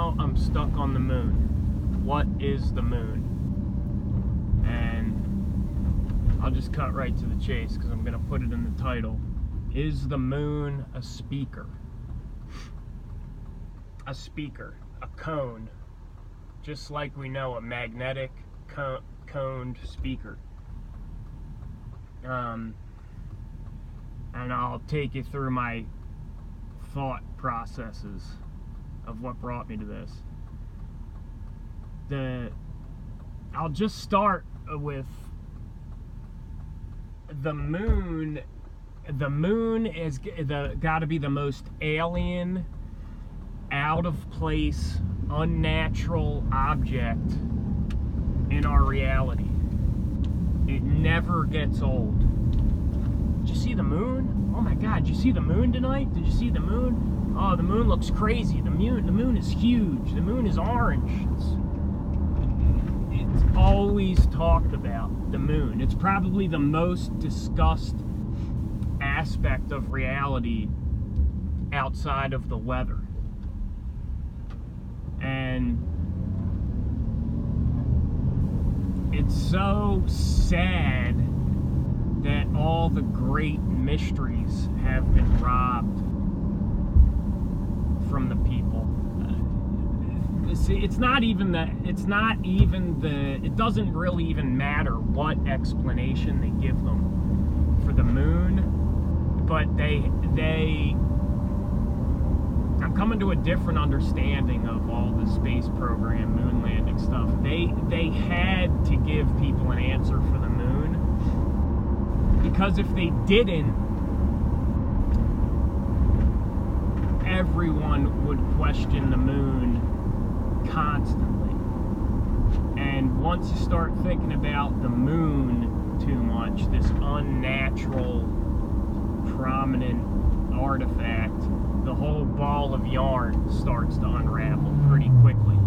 now I'm stuck on the moon. What is the moon? And I'll just cut right to the chase because I'm going to put it in the title. Is the moon a speaker? A speaker, a cone, just like we know a magnetic coned speaker. And I'll take you through my thought processes of what brought me to this. I'll just start with the moon. The moon is got to be the most alien, out of place, unnatural object in our reality. It never gets old. Did you see the moon? Oh my God, did you see the moon tonight? Did you see the moon? Oh, the moon looks crazy. The moon is huge. The moon is orange. It's always talked about, the moon. It's probably the most discussed aspect of reality outside of the weather. And it's so sad that all the great mysteries have been robbed from the people. It's not even the, it doesn't really even matter what explanation they give them for the moon, but I'm coming to a different understanding of all the space program, moon landing stuff. They had to give people an answer for the moon, because if they didn't, everyone would question the moon constantly. And once you start thinking about the moon too much, this unnatural, prominent artifact, the whole ball of yarn starts to unravel pretty quickly.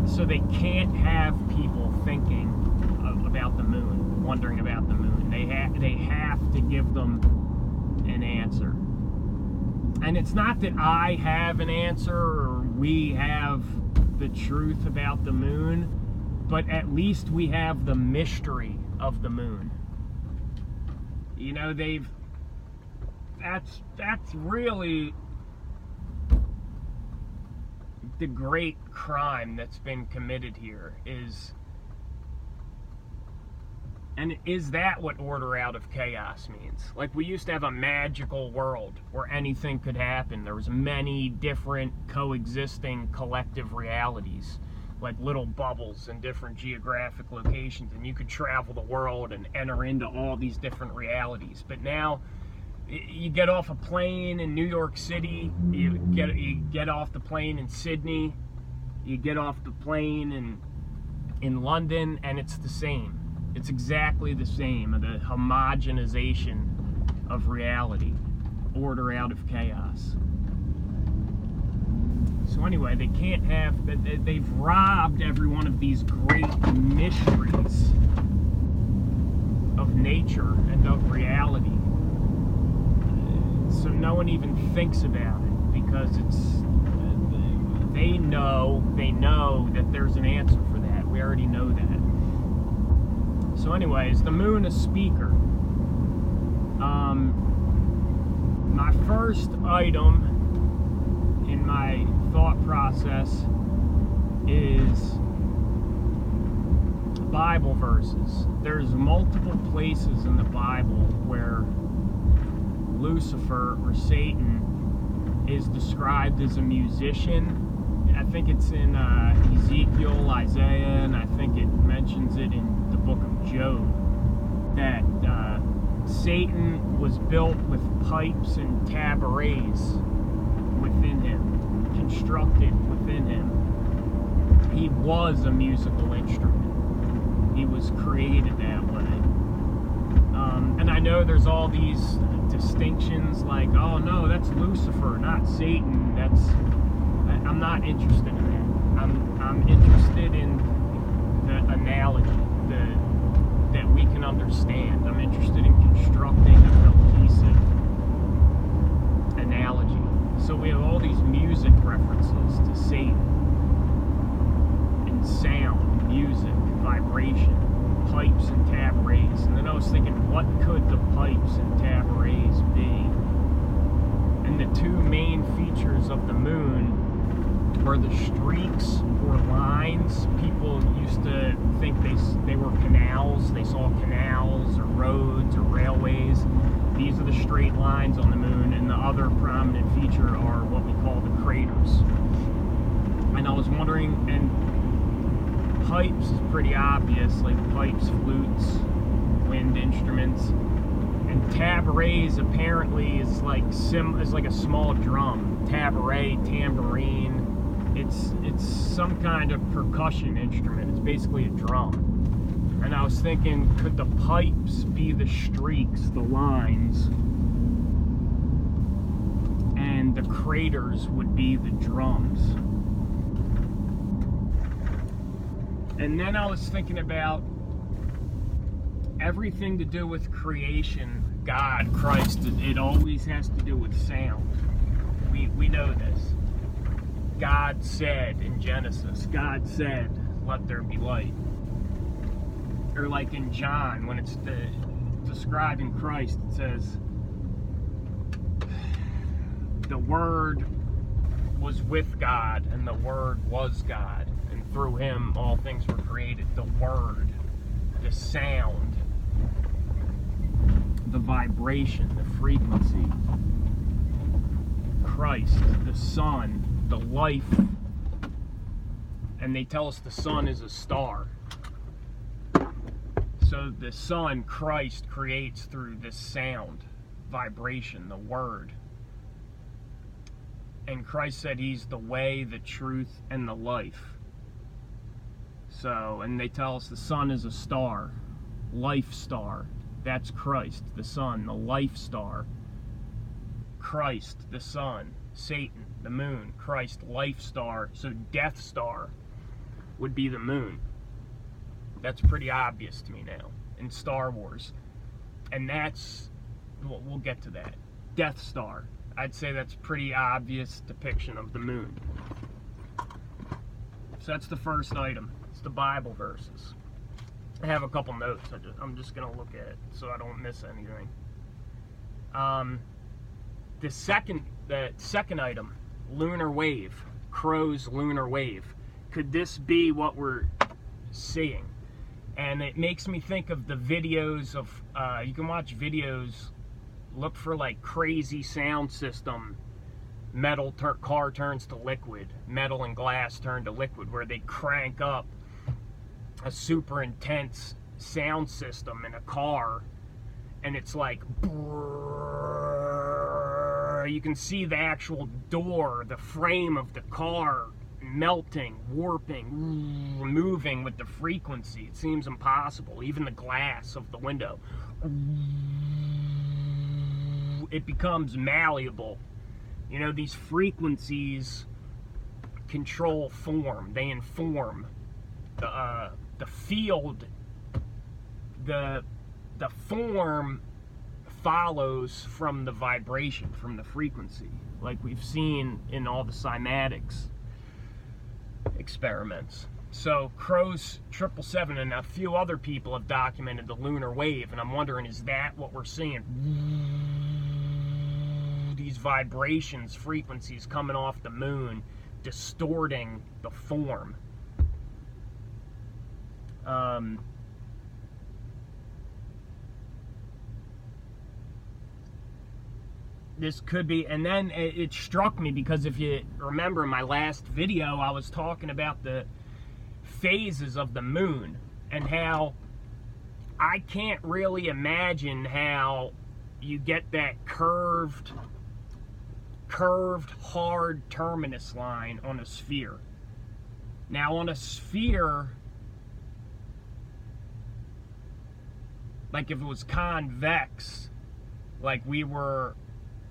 So they can't have people thinking about the moon, wondering about the moon. They have to give them an answer. And it's not that I have an answer or we have the truth about the moon, but at least we have the mystery of the moon. You know, that's really the great crime that's been committed here is that what order out of chaos means? Like, we used to have a magical world where anything could happen. There was many different coexisting collective realities, like little bubbles in different geographic locations, and you could travel the world and enter into all these different realities. But now you get off a plane in New York City, you get off the plane in Sydney, you get off the plane in London, and it's the same. It's exactly the same, the homogenization of reality, order out of chaos. So anyway, they can't have, they've robbed every one of these great mysteries of nature and of reality. So no one even thinks about it, because they know that there's an answer for that. We already know that. So anyways, the moon a speaker. My first item in my thought process is Bible verses. There's multiple places in the Bible where Lucifer, or Satan, is described as a musician. I think it's in Ezekiel, Isaiah, and I think it mentions it in the book of Job, that Satan was built with pipes and tabourets within him, constructed within him. He was a musical instrument. He was created that way. And I know there's all these distinctions, like, oh no, that's Lucifer, not Satan. I'm not interested in that. I'm interested in the analogy that we can understand. I'm interested in constructing a cohesive analogy. So we have all these music music references to Satan, and sound, music, vibration, pipes and tabourets. And then I was thinking, what could the pipes and tabourets be? And the two main features of the moon were the streaks or lines. People used to think they were canals. They saw canals or roads or railways. These are the straight lines on the moon, and the other prominent feature are what we call the craters. And I was wondering, and pipes is pretty obvious, like pipes, flutes, wind instruments, and tabourets apparently is like a small drum. Tabourey, tambourine. It's some kind of percussion instrument. It's basically a drum. And I was thinking, could the pipes be the streaks, the lines, and the craters would be the drums? And then I was thinking about everything to do with creation, God, Christ. It always has to do with sound. We know this. God said in Genesis, God said, let there be light. Or like in John, when it's describing Christ, it says, the Word was with God, and the Word was God, and through Him all things were created. The Word, the sound, the vibration, the frequency, Christ, the Son, the life. And they tell us the sun is a star. So the sun, Christ, creates through this sound, vibration, the Word. And Christ said He's the way, the truth, and the life. So, and they tell us the sun is a star, life star. That's Christ, the sun, the life star. Christ, the sun. Satan, the moon. Christ, life star. So Death Star would be the moon. That's pretty obvious to me now in Star Wars. And that's, we'll get to that. Death Star. I'd say that's pretty obvious depiction of the moon. So that's the first item. It's the Bible verses. I have a couple notes. I'm just going to look at it so I don't miss anything. The second item, lunar wave. Crow's lunar wave. Could this be what we're seeing? And it makes me think of the videos of, you can watch videos, look for like crazy sound system, metal car turns to liquid, metal and glass turn to liquid, where they crank up a super intense sound system in a car, and it's like, you can see the actual door, the frame of the car melting, warping, moving with the frequency. It seems impossible. Even the glass of the window, it becomes malleable. You know, these frequencies control form. They inform the field. The form follows from the vibration, from the frequency, like we've seen in all the cymatics experiments. So Crow's 777 and a few other people have documented the lunar wave, and I'm wondering, is that what we're seeing? These vibrations, frequencies coming off the moon, distorting the form. This could be, and then it struck me, because if you remember in my last video, I was talking about the phases of the moon, and how I can't really imagine how you get that curved hard terminus line on a sphere. Now on a sphere, like if it was convex, like we were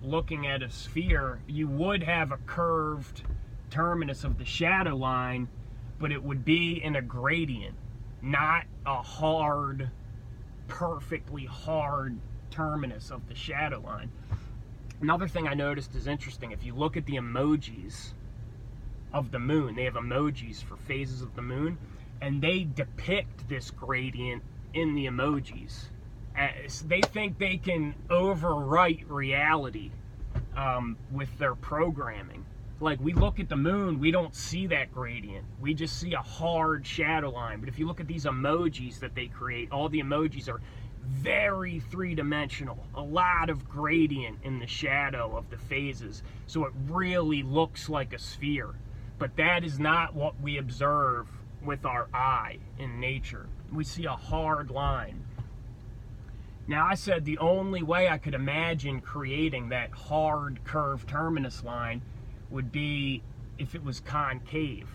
looking at a sphere, you would have a curved terminus of the shadow line, but it would be in a gradient, not a hard, perfectly hard terminus of the shadow line. Another thing I noticed is interesting. If you look at the emojis of the moon, they have emojis for phases of the moon, and they depict this gradient in the emojis. They think they can overwrite reality with their programming. Like, we look at the moon, we don't see that gradient. We just see a hard shadow line. But if you look at these emojis that they create, all the emojis are very three-dimensional. A lot of gradient in the shadow of the phases. So it really looks like a sphere. But that is not what we observe with our eye in nature. We see a hard line. Now, I said the only way I could imagine creating that hard curved terminus line would be if it was concave,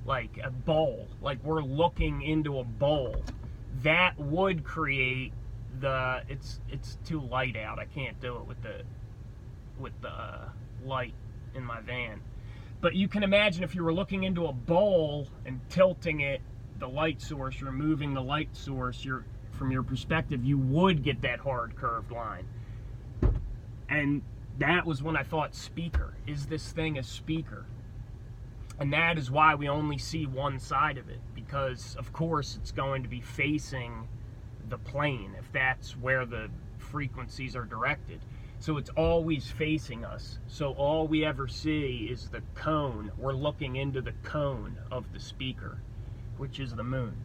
like a bowl, like we're looking into a bowl. That would create the, it's too light out. I can't do it with the light in my van. But you can imagine if you were looking into a bowl and tilting it, the light source, removing the light source, from your perspective, you would get that hard curved line. And that was when I thought, speaker. Is this thing a speaker? And that is why we only see one side of it, because of course it's going to be facing the plane if that's where the frequencies are directed. So it's always facing us. So all we ever see is the cone. We're looking into the cone of the speaker, which is the moon.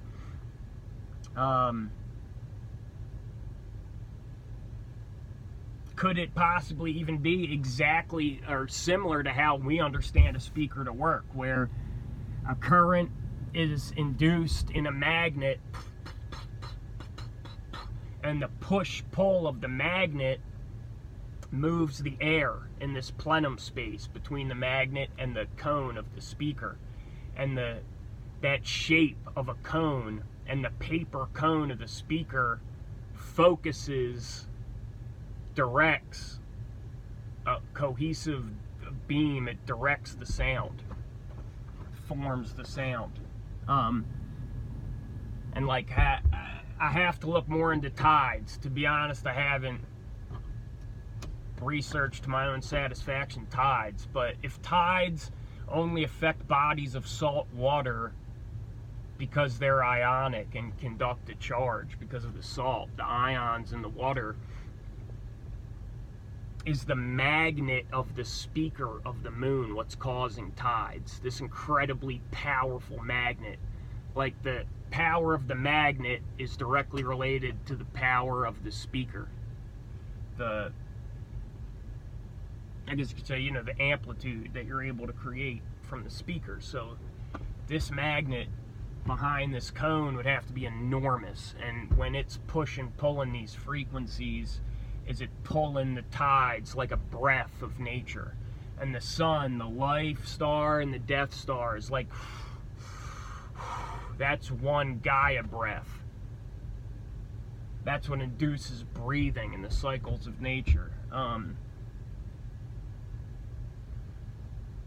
Could it possibly even be exactly or similar to how we understand a speaker to work, where a current is induced in a magnet and the push-pull of the magnet moves the air in this plenum space between the magnet and the cone of the speaker, and that shape of a cone and the paper cone of the speaker directs a cohesive beam. It directs the sound, forms the sound. And like I have to look more into tides. To be honest, I haven't researched to my own satisfaction tides, but if tides only affect bodies of salt water because they're ionic and conduct a charge because of the salt, the ions in the water, is the magnet of the speaker of the moon what's causing tides? This incredibly powerful magnet. Like, the power of the magnet is directly related to the power of the speaker. I guess you could say, the amplitude that you're able to create from the speaker. So this magnet behind this cone would have to be enormous. And when it's pushing, pulling these frequencies, is it pulling the tides like a breath of nature? And the sun, the life star and the death star is like, that's one Gaia breath. That's what induces breathing in the cycles of nature.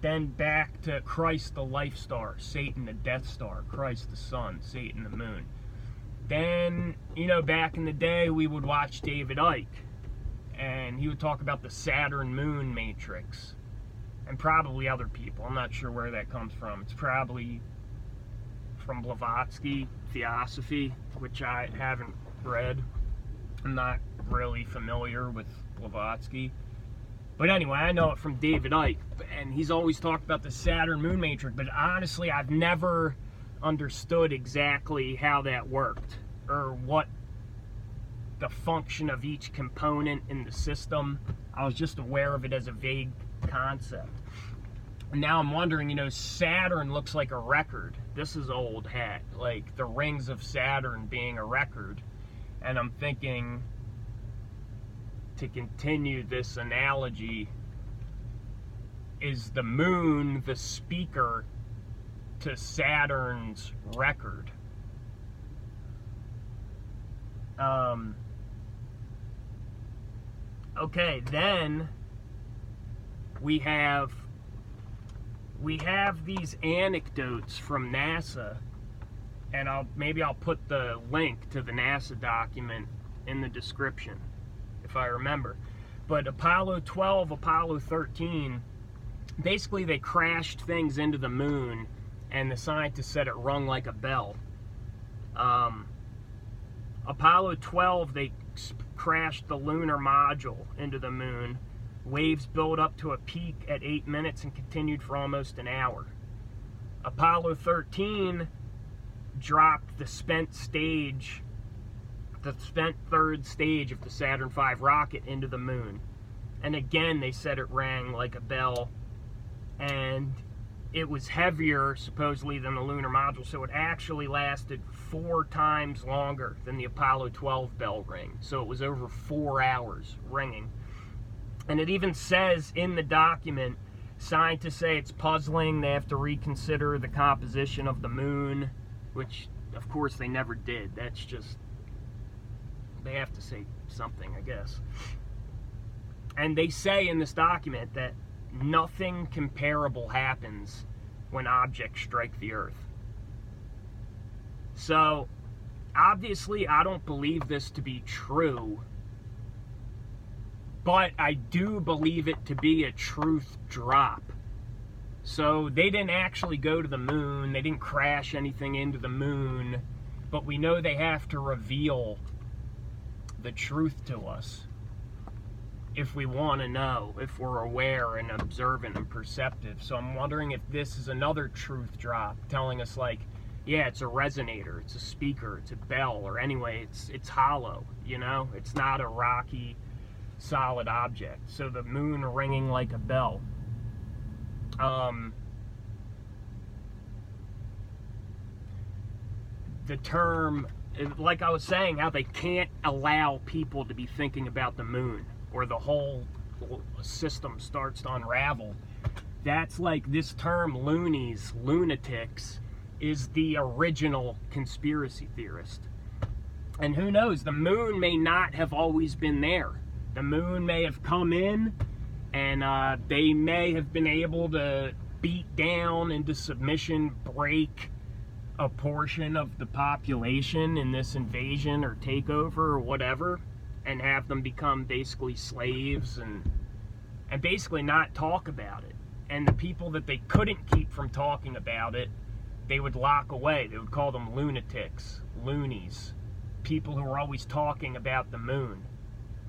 Then back to Christ, the life star, Satan, the death star, Christ, the sun, Satan, the moon. Then, back in the day, we would watch David Icke, and he would talk about the Saturn moon matrix, and probably other people. I'm not sure where that comes from. It's probably from Blavatsky, Theosophy, which I haven't read. I'm not really familiar with Blavatsky. But anyway, I know it from David Icke, and he's always talked about the Saturn moon matrix, but honestly, I've never understood exactly how that worked, or what the function of each component in the system. I was just aware of it as a vague concept. And now I'm wondering, Saturn looks like a record. This is old hat, like the rings of Saturn being a record. And I'm thinking, to continue this analogy, is the moon the speaker to Saturn's record? Okay, then we have these anecdotes from NASA, and I'll put the link to the NASA document in the description if I remember. But Apollo 12, Apollo 13, basically they crashed things into the moon, and the scientists said it rung like a bell. Apollo 12, they crashed the lunar module into the moon. Waves built up to a peak at 8 minutes and continued for almost an hour. Apollo 13 dropped the spent third stage of the Saturn V rocket into the moon. And again, they said it rang like a bell. And it was heavier, supposedly, than the lunar module, so it actually lasted 4 times longer than the Apollo 12 bell ring. So it was over 4 hours ringing. And it even says in the document, scientists say it's puzzling, they have to reconsider the composition of the moon, which, of course, they never did. That's just, they have to say something, I guess. And they say in this document that nothing comparable happens when objects strike the Earth. So, obviously, I don't believe this to be true, but I do believe it to be a truth drop. So, they didn't actually go to the moon, they didn't crash anything into the moon, but we know they have to reveal the truth to us if we want to know, if we're aware and observant and perceptive. So I'm wondering if this is another truth drop telling us, like, yeah, it's a resonator, it's a speaker, it's a bell, or anyway, it's hollow, you know? It's not a rocky, solid object. So the moon ringing like a bell. The term, like I was saying, how they can't allow people to be thinking about the moon, or the whole system starts to unravel. That's like this term, loonies, lunatics, is the original conspiracy theorist. And who knows, the moon may not have always been there. The moon may have come in, and they may have been able to beat down into submission, break a portion of the population in this invasion or takeover or whatever, and have them become basically slaves and basically not talk about it. And the people that they couldn't keep from talking about it, they would lock away. They would call them lunatics, loonies, people who were always talking about the moon,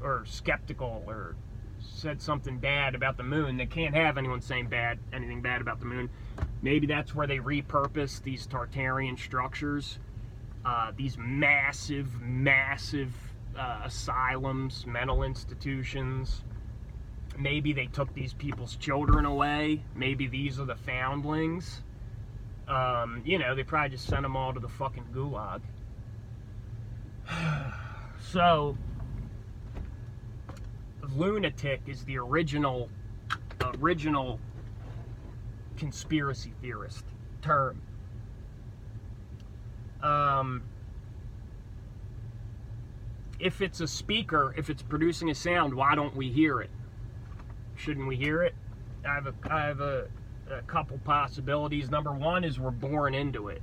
or skeptical, or said something bad about the moon. They can't have anyone saying anything bad about the moon. Maybe that's where they repurpose these Tartarian structures, these massive asylums, mental institutions. Maybe they took these people's children away. Maybe these are the foundlings. You know, they probably just sent them all to the fucking gulag. So, lunatic is the original conspiracy theorist term. If it's a speaker, if it's producing a sound, why don't we hear it? Shouldn't we hear it? I have a couple possibilities. Number one is we're born into it,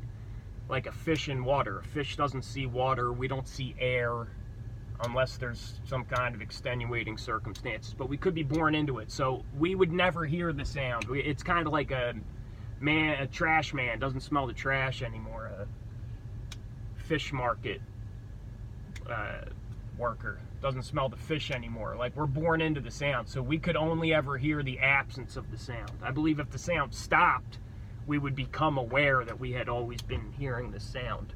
like a fish in water. A fish doesn't see water. We don't see air unless there's some kind of extenuating circumstances. But we could be born into it, so we would never hear the sound. It's kind of like a trash man doesn't smell the trash anymore. A fish market worker doesn't smell the fish anymore. Like, we're born into the sound, so we could only ever hear the absence of the sound. I believe if the sound stopped, we would become aware that we had always been hearing the sound.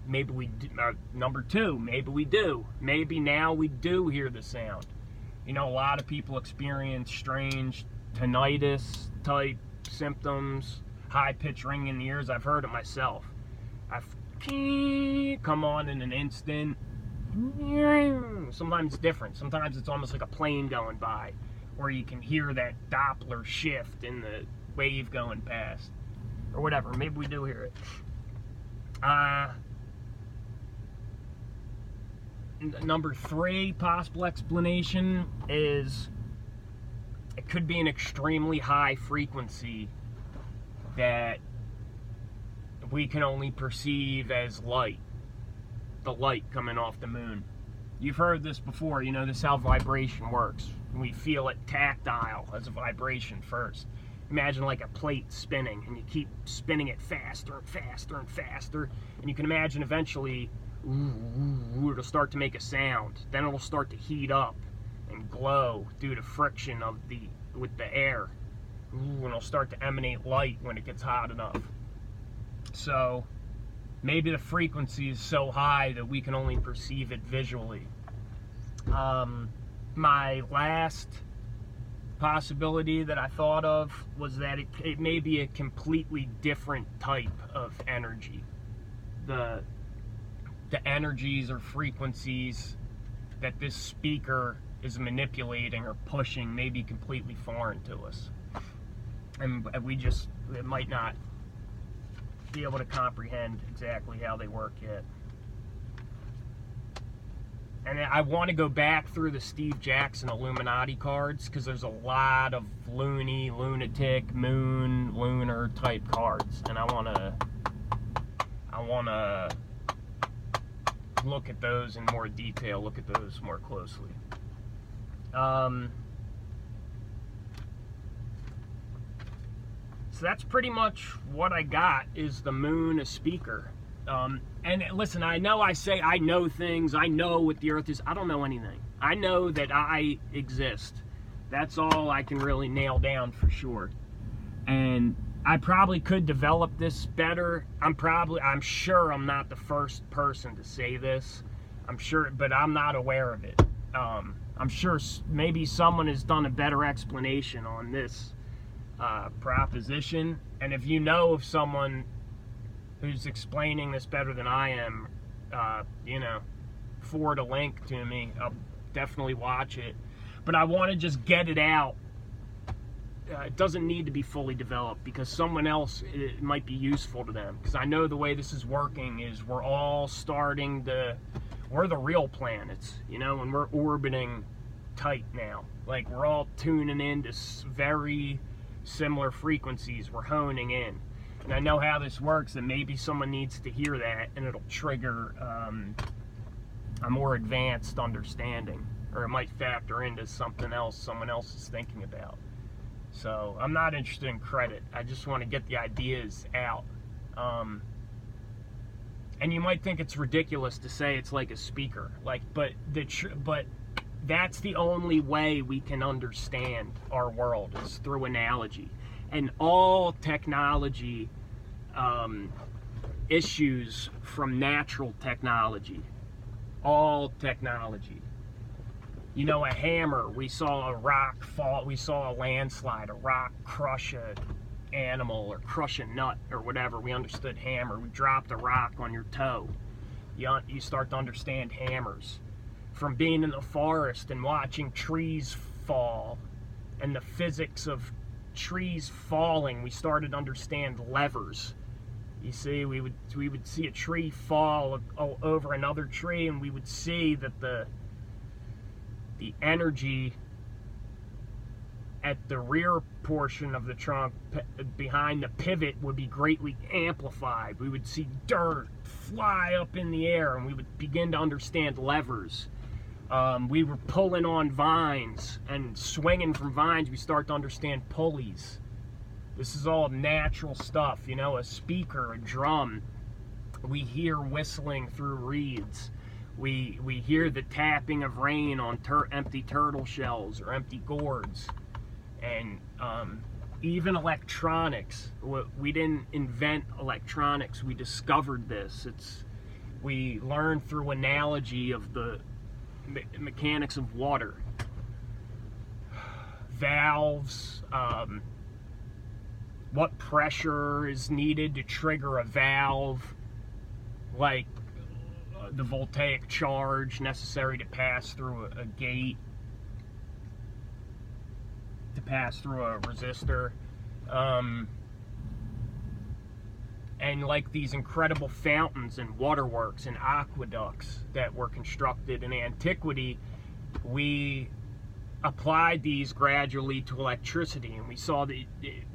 Maybe we do. Number two, maybe we do. Maybe now we do hear the sound. You know, a lot of people experience strange tinnitus type symptoms, high-pitched ringing in the ears. I've heard it myself. I've come on in an instant. Sometimes it's different. Sometimes it's almost like a plane going by, where you can hear that Doppler shift in the wave going past, or whatever. Maybe we do hear it. Number three possible explanation is it could be an extremely high frequency that we can only perceive as light, the light coming off the moon. You've heard this before, you know, this is how vibration works. We feel it tactile as a vibration first. Imagine like a plate spinning, and you keep spinning it faster and faster and faster, and you can imagine eventually it'll start to make a sound. Then it'll start to heat up and glow due to friction with the air. And it'll start to emanate light when it gets hot enough. So maybe the frequency is so high that we can only perceive it visually. My last possibility that I thought of was that it may be a completely different type of energy. The energies or frequencies that this speaker is manipulating or pushing may be completely foreign to us, and it might not be able to comprehend exactly how they work yet. And I want to go back through the Steve Jackson Illuminati cards, because there's a lot of loony, lunatic, moon, lunar type cards, and I want to look at those in more detail, look at those more closely. So that's pretty much what I got, is the moon a speaker. And listen, I know I say I know things, I know what the earth is. I don't know anything. I know that I exist. That's all I can really nail down for sure. And I probably could develop this better. I'm sure I'm not the first person to say this. I'm sure, but I'm not aware of it. I'm sure maybe someone has done a better explanation on this proposition. And if you know of someone who's explaining this better than I am, you know, forward a link to me. I'll definitely watch it. But I want to just get it out. It doesn't need to be fully developed, because someone else, it might be useful to them. Because I know the way this is working is we're all we're the real planets, you know, and we're orbiting tight now. Like, we're all tuning into very similar frequencies. We're honing in. And I know how this works, and maybe someone needs to hear that, and it'll trigger a more advanced understanding, or it might factor into something else someone else is thinking about. So I'm not interested in credit. I just want to get the ideas out. And you might think it's ridiculous to say it's like a speaker, but that's the only way we can understand our world, is through analogy. And all technology issues from natural technology. All technology. You know, a hammer, we saw a rock fall, we saw a landslide, a rock crush an animal or crush a nut or whatever. We understood hammer. We dropped a rock on your toe. You start to understand hammers. From being in the forest and watching trees fall and the physics of trees falling, we started to understand levers. You see, we would see a tree fall over another tree, and we would see that the energy at the rear portion of the trunk behind the pivot would be greatly amplified. We would see dirt fly up in the air, and we would begin to understand levers. We were pulling on vines and swinging from vines. We start to understand pulleys. This is all natural stuff, you know, a speaker, a drum. We hear whistling through reeds. We hear the tapping of rain on empty turtle shells or empty gourds. And even electronics. We didn't invent electronics. We discovered this. We learned through analogy of the mechanics of water. Valves, what pressure is needed to trigger a valve, like the voltaic charge necessary to pass through a gate, to pass through a resistor, and like these incredible fountains and waterworks and aqueducts that were constructed in antiquity. We applied these gradually to electricity, and we saw that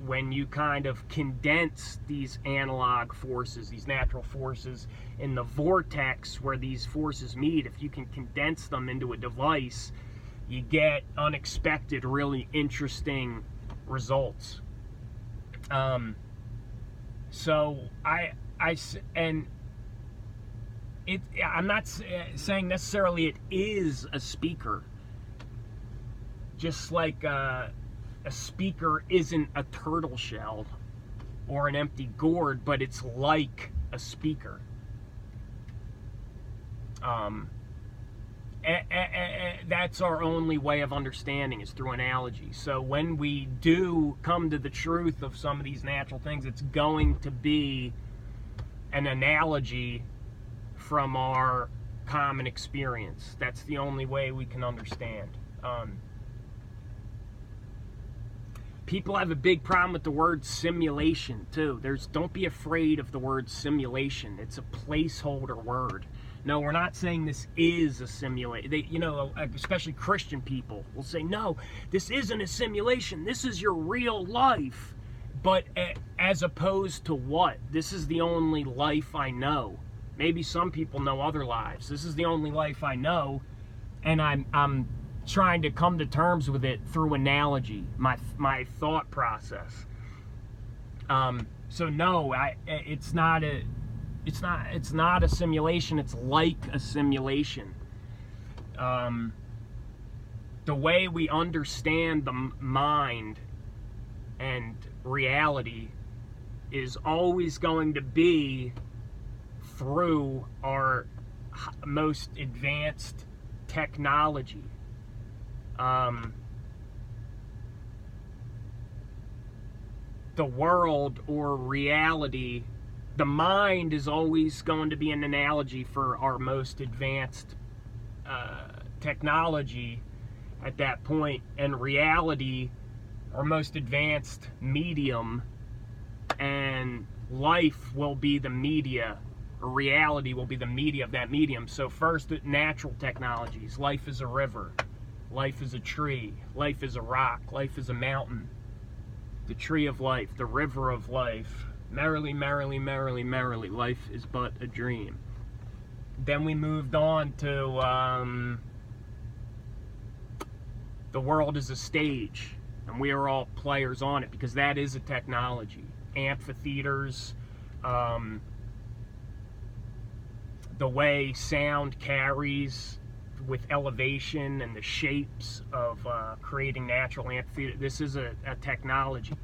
when you kind of condense these analog forces, these natural forces, in the vortex where these forces meet, if you can condense them into a device, you get unexpected, really interesting results. So I'm not saying necessarily it is a speaker, just like a speaker isn't a turtle shell or an empty gourd, but it's like a speaker. That's our only way of understanding, is through analogy. So when we do come to the truth of some of these natural things, it's going to be an analogy from our common experience. That's the only way we can understand. People have a big problem with the word simulation too. Don't be afraid of the word simulation. It's a placeholder word. No, we're not saying this is a simulation. Especially Christian people will say, no, this isn't a simulation. This is your real life. But as opposed to what? This is the only life I know. Maybe some people know other lives. This is the only life I know, and I'm trying to come to terms with it through analogy, my thought process. So no, it's not a simulation. It's like a simulation. The way we understand the mind and reality is always going to be through our most advanced technology. The world or reality, the mind is always going to be an analogy for our most advanced technology at that point, and reality, our most advanced medium, and life will be the media, or reality will be the media of that medium. So first, natural technologies. Life is a river. Life is a tree. Life is a rock. Life is a mountain. The tree of life, the river of life. Merrily, merrily, merrily, merrily, life is but a dream. Then we moved on to the world is a stage, and we are all players on it, because that is a technology. Amphitheaters, the way sound carries with elevation and the shapes of creating natural amphitheater. This is a technology.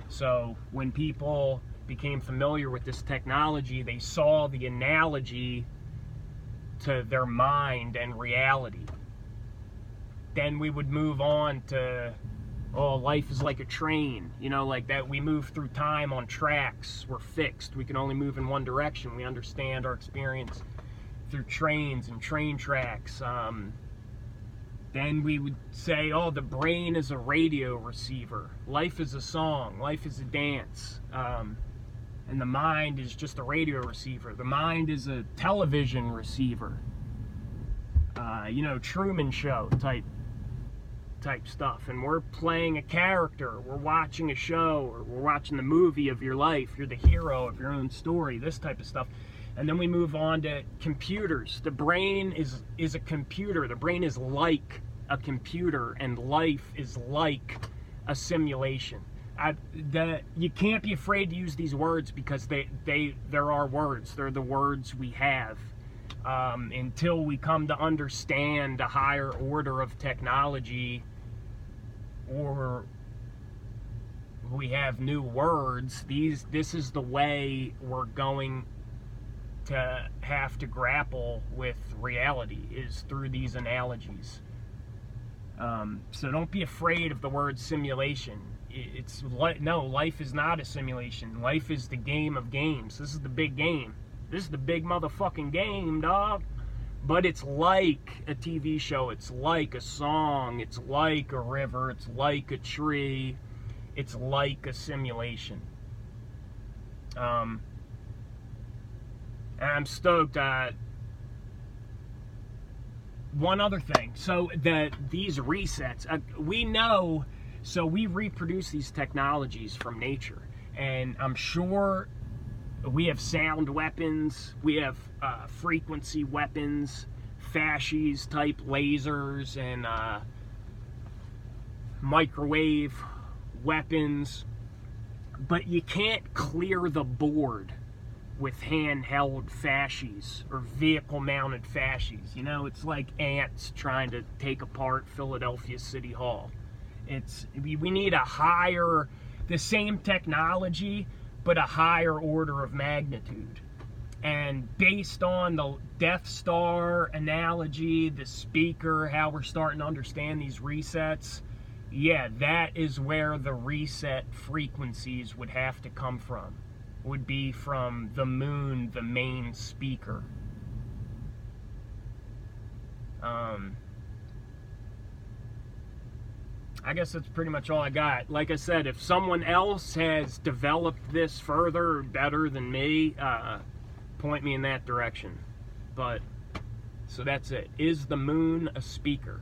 So when people became familiar with this technology, they saw the analogy to their mind and reality. Then we would move on to, life is like a train, like that. We move through time on tracks. We're fixed. We can only move in one direction. We understand our experience through trains and train tracks. Then we would say, the brain is a radio receiver. Life is a song. Life is a dance. And the mind is just a radio receiver. The mind is a television receiver. Truman Show type stuff. And we're playing a character. We're watching a show, or we're watching the movie of your life. You're the hero of your own story. This type of stuff. And then we move on to computers. The brain is a computer. The brain is like a computer, and life is like a simulation. You can't be afraid to use these words, because there are words. They're the words we have. Until we come to understand a higher order of technology, or we have new words, this is the way we're going to have to grapple with reality, is through these analogies. So don't be afraid of the word simulation. No, life is not a simulation. Life is the game of games. This is the big game. This is the big motherfucking game, dog. But it's like a TV show. It's like a song. It's like a river. It's like a tree. It's like a simulation. And I'm stoked. one other thing. So these resets, we know, so we reproduce these technologies from nature. And I'm sure we have sound weapons, we have frequency weapons, fascies type lasers, and microwave weapons, but you can't clear the board with handheld fascies or vehicle mounted fascies. You know, it's like ants trying to take apart Philadelphia City Hall. We need the same technology, but a higher order of magnitude. And based on the Death Star analogy, the speaker, how we're starting to understand these resets, yeah, that is where the reset frequencies would have to come from. Would be from the moon, the main speaker. I guess that's pretty much all I got. Like I said, if someone else has developed this further better than me, point me in that direction. But, so that's it. Is the moon a speaker?